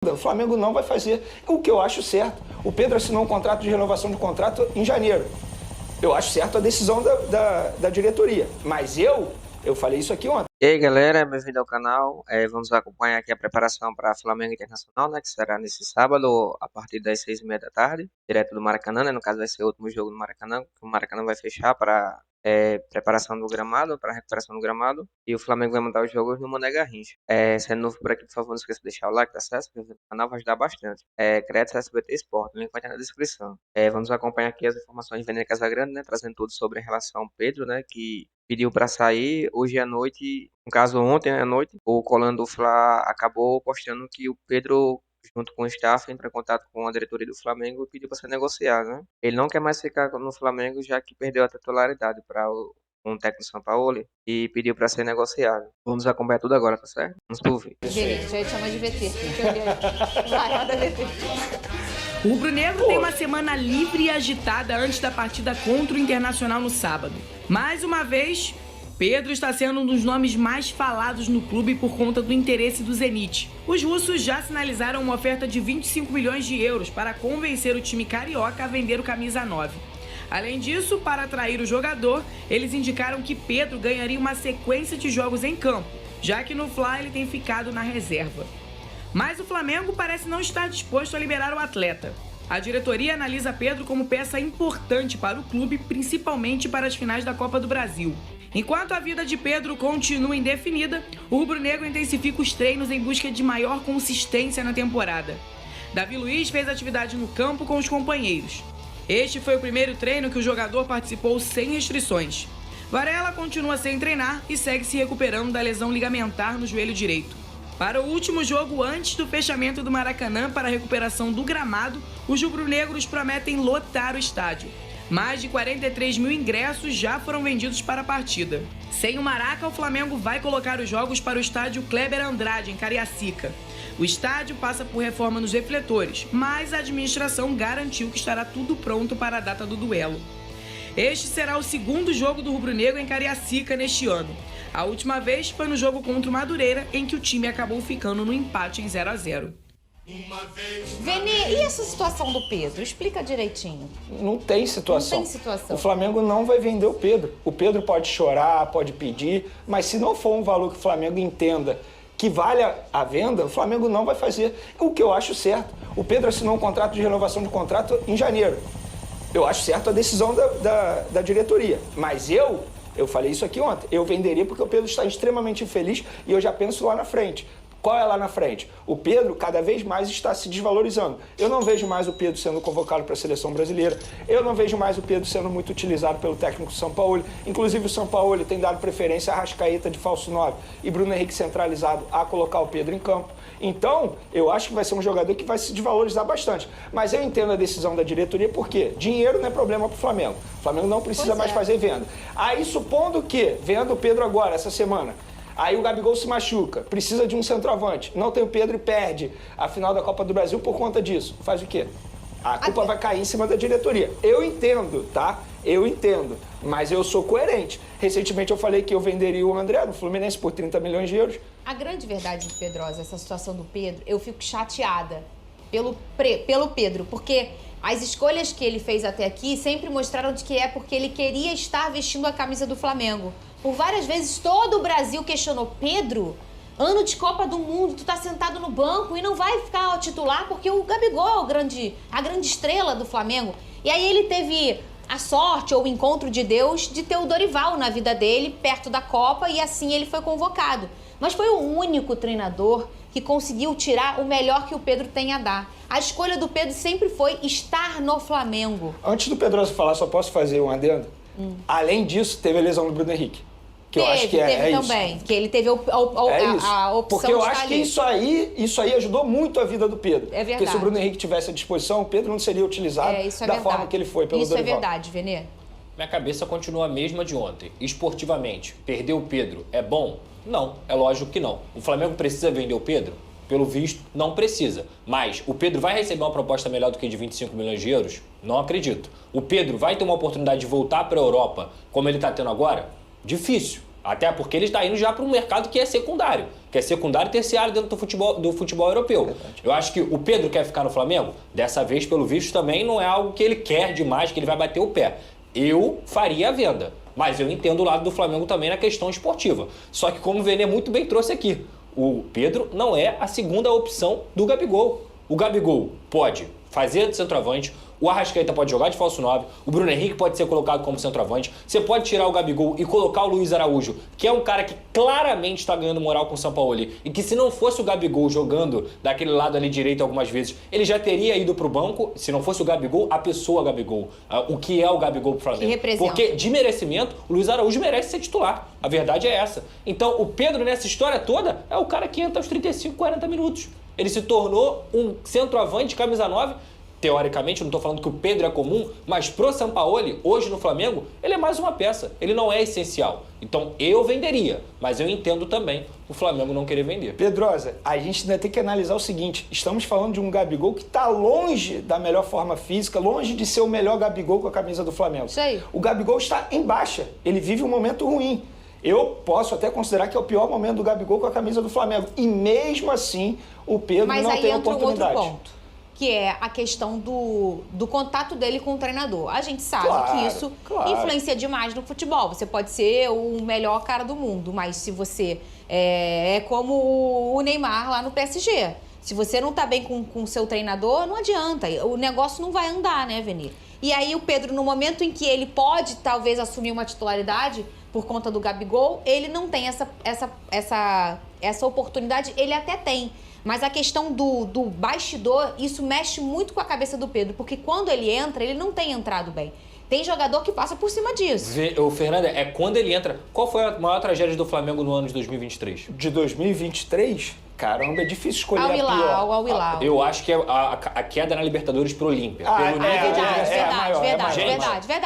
O Flamengo não vai fazer o que eu acho certo. O Pedro assinou um contrato de renovação de contrato em janeiro. Eu acho certo a decisão da diretoria. Mas eu falei isso aqui ontem. E aí galera, bem-vindo ao canal. Vamos acompanhar aqui a preparação para Flamengo Internacional, né, que será nesse sábado a partir das 6h30 da tarde, direto do Maracanã, né, no caso vai ser o último jogo do Maracanã, que o Maracanã vai fechar para preparação do gramado, para recuperação do gramado, e o Flamengo vai mandar os jogos no Mané Garrincha. Sendo novo por aqui, por favor, não esqueça de deixar o like, tá certo? Se inscrever no canal vai ajudar bastante. Crédito SBT Sport, o link vai estar na descrição. Vamos acompanhar aqui as informações de Vene Casagrande, né, trazendo tudo sobre a relação ao Pedro, né, que pediu para sair hoje à noite. No caso, ontem à noite, o Colando do Fla acabou postando que o Pedro, junto com o staff, entrou em contato com a diretoria do Flamengo e pediu para ser negociado, né? Ele não quer mais ficar no Flamengo, já que perdeu a titularidade para um técnico Sampaoli e pediu para ser negociado. Vamos acompanhar tudo agora, tá certo? Vamos pro vídeo. Beleza, já chama de VT. Vai, roda VT. O rubro-negro tem uma semana livre e agitada antes da partida contra o Internacional no sábado. Mais uma vez, Pedro está sendo um dos nomes mais falados no clube por conta do interesse do Zenit. Os russos já sinalizaram uma oferta de 25 milhões de euros para convencer o time carioca a vender o camisa 9. Além disso, para atrair o jogador, eles indicaram que Pedro ganharia uma sequência de jogos em campo, já que no Fla ele tem ficado na reserva. Mas o Flamengo parece não estar disposto a liberar o atleta. A diretoria analisa Pedro como peça importante para o clube, principalmente para as finais da Copa do Brasil. Enquanto a vida de Pedro continua indefinida, o rubro-negro intensifica os treinos em busca de maior consistência na temporada. Davi Luiz fez atividade no campo com os companheiros. Este foi o primeiro treino que o jogador participou sem restrições. Varela continua sem treinar e segue se recuperando da lesão ligamentar no joelho direito. Para o último jogo antes do fechamento do Maracanã para a recuperação do gramado, os rubro-negros prometem lotar o estádio. Mais de 43 mil ingressos já foram vendidos para a partida. Sem o Maraca, o Flamengo vai colocar os jogos para o estádio Kleber Andrade, em Cariacica. O estádio passa por reforma nos refletores, mas a administração garantiu que estará tudo pronto para a data do duelo. Este será o segundo jogo do rubro-negro em Cariacica neste ano. A última vez foi no jogo contra o Madureira, em que o time acabou ficando no empate em 0-0. Vene, e essa situação do Pedro? Explica direitinho. Não tem situação. Não tem situação. O Flamengo não vai vender o Pedro. O Pedro pode chorar, pode pedir, mas se não for um valor que o Flamengo entenda que vale a venda, o Flamengo não vai fazer. O que eu acho certo. O Pedro assinou um contrato de renovação de contrato em janeiro. Eu acho certo a decisão da diretoria. Mas eu falei isso aqui ontem, eu venderia porque o Pedro está extremamente infeliz e eu já penso lá na frente. Qual é lá na frente? O Pedro cada vez mais está se desvalorizando. Eu não vejo mais o Pedro sendo convocado para a seleção brasileira. Eu não vejo mais o Pedro sendo muito utilizado pelo técnico Sampaoli. Inclusive o Sampaoli tem dado preferência a Arrascaeta de falso 9 e Bruno Henrique centralizado a colocar o Pedro em campo. Então, eu acho que vai ser um jogador que vai se desvalorizar bastante. Mas eu entendo a decisão da diretoria porque dinheiro não é problema para o Flamengo. O Flamengo não precisa mais fazer venda. Aí, supondo que venda o Pedro agora, essa semana, aí o Gabigol se machuca, precisa de um centroavante, não tem o Pedro e perde a final da Copa do Brasil por conta disso. Faz o quê? A culpa vai cair em cima da diretoria. Eu entendo, tá? Eu entendo, mas eu sou coerente. Recentemente eu falei que eu venderia o André no Fluminense por 30 milhões de euros. A grande verdade, Pedrosa, essa situação do Pedro, eu fico chateada pelo Pedro, porque as escolhas que ele fez até aqui sempre mostraram de que é porque ele queria estar vestindo a camisa do Flamengo. Por várias vezes todo o Brasil questionou: Pedro, ano de Copa do Mundo, tu tá sentado no banco e não vai ficar titular porque o Gabigol é a grande estrela do Flamengo. E aí ele teve a sorte ou o encontro de Deus de ter o Dorival na vida dele, perto da Copa, e assim ele foi convocado. Mas foi o único treinador que conseguiu tirar o melhor que o Pedro tem a dar. A escolha do Pedro sempre foi estar no Flamengo. Antes do Pedroso falar, só posso fazer um adendo? Além disso, teve a lesão do Bruno Henrique. Que eu acho que é também, isso. Que ele teve a opção porque eu de acho estar que ali. isso aí ajudou muito a vida do Pedro. É verdade. Porque se o Bruno Henrique tivesse à disposição, o Pedro não seria utilizado da forma que ele foi pelo Dorival. Isso é verdade, Vene. Minha cabeça continua a mesma de ontem. Esportivamente, perder o Pedro é bom? Não, é lógico que não. O Flamengo precisa vender o Pedro? Pelo visto, não precisa. Mas o Pedro vai receber uma proposta melhor do que de 25 milhões de euros? Não acredito. O Pedro vai ter uma oportunidade de voltar para a Europa como ele está tendo agora? Difícil. Até porque ele está indo já para um mercado que é secundário e terciário dentro do futebol europeu. Verdade. Eu acho que o Pedro quer ficar no Flamengo. Dessa vez, pelo visto, também não é algo que ele quer demais, que ele vai bater o pé. Eu faria a venda, mas eu entendo o lado do Flamengo também na questão esportiva. Só que como o Vene muito bem trouxe aqui, o Pedro não é a segunda opção do Gabigol. O Gabigol pode fazer de centroavante, o Arrascaeta pode jogar de falso 9, o Bruno Henrique pode ser colocado como centroavante, você pode tirar o Gabigol e colocar o Luiz Araújo, que é um cara que claramente está ganhando moral com o Sampaoli, e que se não fosse o Gabigol jogando daquele lado ali direito algumas vezes, ele já teria ido pro banco, se não fosse o Gabigol, a pessoa Gabigol, o que é o Gabigol pro Flamengo. Porque de merecimento, o Luiz Araújo merece ser titular, a verdade é essa. Então o Pedro nessa história toda é o cara que entra aos 35, 40 minutos. Ele se tornou um centroavante camisa 9. Teoricamente, eu não estou falando que o Pedro é comum, mas pro Sampaoli, hoje no Flamengo, ele é mais uma peça. Ele não é essencial. Então, eu venderia, mas eu entendo também o Flamengo não querer vender. Pedrosa, a gente ainda tem que analisar o seguinte, estamos falando de um Gabigol que está longe da melhor forma física, longe de ser o melhor Gabigol com a camisa do Flamengo. Isso aí. O Gabigol está em baixa, ele vive um momento ruim. Eu posso até considerar que é o pior momento do Gabigol com a camisa do Flamengo. E mesmo assim, o Pedro não tem oportunidade. Um outro ponto, que é a questão do contato dele com o treinador. A gente sabe que isso influencia demais no futebol. Você pode ser o melhor cara do mundo, mas se você é como o Neymar lá no PSG. Se você não tá bem com o seu treinador, não adianta. O negócio não vai andar, né, Vene? E aí o Pedro, no momento em que ele pode talvez assumir uma titularidade por conta do Gabigol, ele não tem essa oportunidade, ele até tem. Mas a questão do bastidor, isso mexe muito com a cabeça do Pedro, porque quando ele entra, ele não tem entrado bem. Tem jogador que passa por cima disso. O Fernando, é quando ele entra... Qual foi a maior tragédia do Flamengo no ano de 2023? De 2023? Caramba, é difícil escolher a pior. Ao Hilal. Eu acho que é a queda na Libertadores pro Olímpia. Verdade.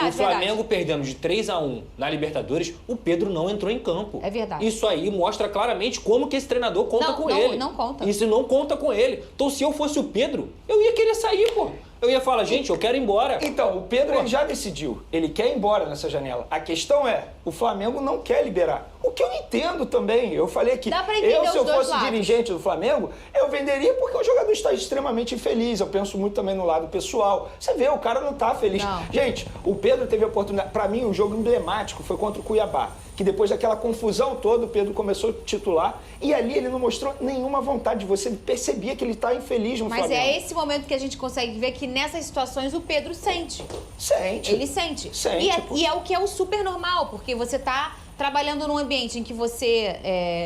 O Flamengo perdendo de 3-1 na Libertadores, o Pedro não entrou em campo. É verdade. Isso aí mostra claramente como que esse treinador conta com ele. Não conta. Isso não conta com ele. Então, se eu fosse o Pedro, eu ia querer sair, pô. Eu ia falar, gente, eu quero ir embora. Então, o Pedro ele já decidiu. Ele quer ir embora nessa janela. A questão é, o Flamengo não quer liberar. O que eu entendo também. Eu falei que se eu fosse dirigente do Flamengo, eu venderia porque o jogador está extremamente infeliz. Eu penso muito também no lado pessoal. Você vê, o cara não está feliz. Não. Gente, o Pedro teve a oportunidade... Para mim, o jogo emblemático foi contra o Cuiabá. Que depois daquela confusão toda, o Pedro começou a titular. E ali ele não mostrou nenhuma vontade. Você percebia que ele está infeliz no Flamengo. Mas é esse momento que a gente consegue ver que nessas situações o Pedro sente. Ele sente. E é o que é o super normal, porque você está trabalhando num ambiente em que você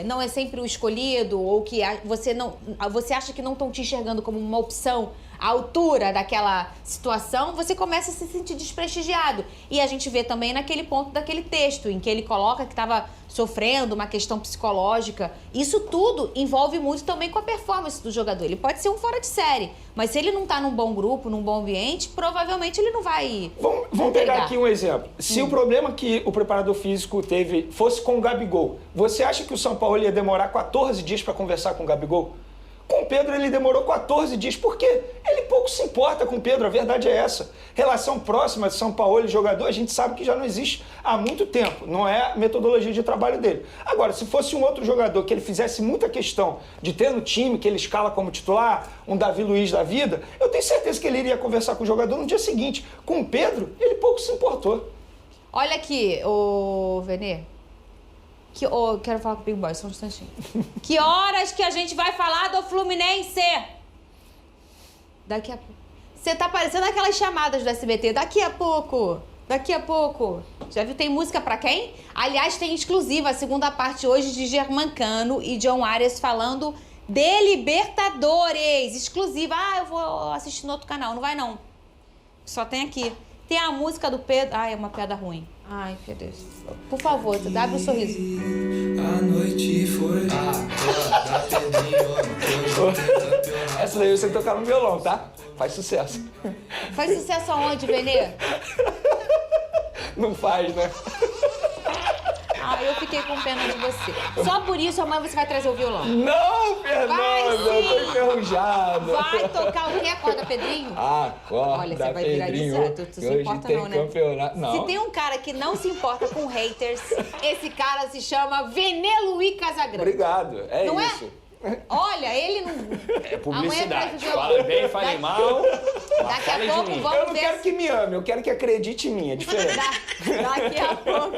não é sempre o escolhido, ou que você acha que não estão te enxergando como uma opção à altura daquela situação, você começa a se sentir desprestigiado. E a gente vê também naquele ponto daquele texto, em que ele coloca que estava sofrendo uma questão psicológica. Isso tudo envolve muito também com a performance do jogador. Ele pode ser um fora de série, mas se ele não está num bom grupo, num bom ambiente, provavelmente ele não vai... Vamos pegar aqui um exemplo. Se o problema que o preparador físico teve fosse com o Gabigol, você acha que o São Paulo ia demorar 14 dias para conversar com o Gabigol? Com o Pedro ele demorou 14 dias, porque ele pouco se importa com o Pedro, a verdade é essa. Relação próxima de São Paulo e jogador, a gente sabe que já não existe há muito tempo, não é a metodologia de trabalho dele. Agora, se fosse um outro jogador que ele fizesse muita questão de ter no time, que ele escala como titular, um Davi Luiz da vida, eu tenho certeza que ele iria conversar com o jogador no dia seguinte. Com o Pedro, ele pouco se importou. Olha aqui, ô Vene. Quero falar com o Big Boy, só um instantinho. Que horas que a gente vai falar do Fluminense? Daqui a pouco. Você tá parecendo aquelas chamadas do SBT. Daqui a pouco. Já viu? Tem música pra quem? Aliás, tem exclusiva a segunda parte hoje de Germancano e John Arias falando de Libertadores. Exclusiva. Eu vou assistir no outro canal. Não vai, não. Só tem aqui. Tem a música do Pedro. É uma piada ruim. Meu Deus. Por favor, abre um sorriso. A noite foi. Essa daí você tocar no violão, tá? Faz sucesso. Faz sucesso aonde, Vene? Não faz, né? eu fiquei com pena de você. Só por isso amanhã você vai trazer o violão. Não, Fernanda, eu tô sim. enferrujado. Vai tocar o quê? Acorda, Pedrinho? Acorda, Olha, você vai Pedrinho. viralizar. Tu se Hoje importa tem não, né? campeonato. Não. Se tem um cara que não se importa com haters, esse cara se chama Veneluí Casagrande. Obrigado, é Não é? isso. Olha, ele não... É publicidade. Amanhã traz o violão. Fala bem, fale mal. Daqui a Fale de pouco mim. vamos Eu não ver quero se... que me ame, eu quero que acredite em mim, é diferente. Daqui a pouco...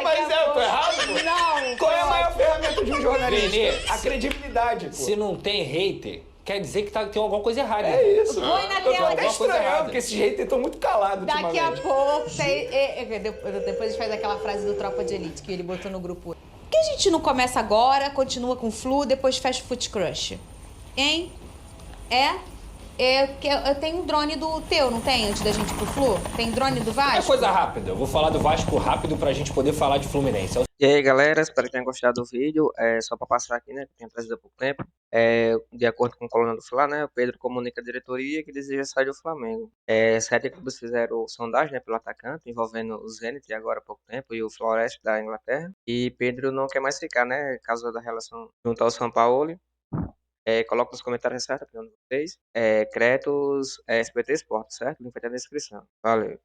Mas eu tô errado, pô? Não. Qual é a maior ferramenta de um jornalista? Vene, A credibilidade, pô. Se não tem hater, quer dizer que tem alguma coisa errada. É isso. Põe na Eu tô tela até aqui. estranhando, porque esses haters estão muito calados Daqui a ultimamente. pouco... Depois a gente faz aquela frase do Tropa de Elite que ele botou no grupo. Por que a gente não começa agora, continua com o Flu, depois fecha o Foot Crush? Hein? Eu tenho um drone do teu, não tem? Antes da gente ir pro Flu? Tem drone do É Vasco? coisa rápida. Eu vou falar do Vasco rápido pra gente poder falar de Fluminense. E aí, galera, espero que tenham gostado do vídeo. Só para passar aqui, né, que eu tenho trazido há pouco tempo. De acordo com o coluna do Fla, né, o Pedro comunica à diretoria que deseja sair do Flamengo. 7 clubes fizeram sondagem, né, pelo atacante, envolvendo o Zenit agora há pouco tempo e o Floresta da Inglaterra. E Pedro não quer mais ficar, né, por causa da relação junto ao São Paulo. Coloca nos comentários certo, a opinião de vocês. Cretos, SBT Esporte, certo? O link vai estar na descrição. Valeu.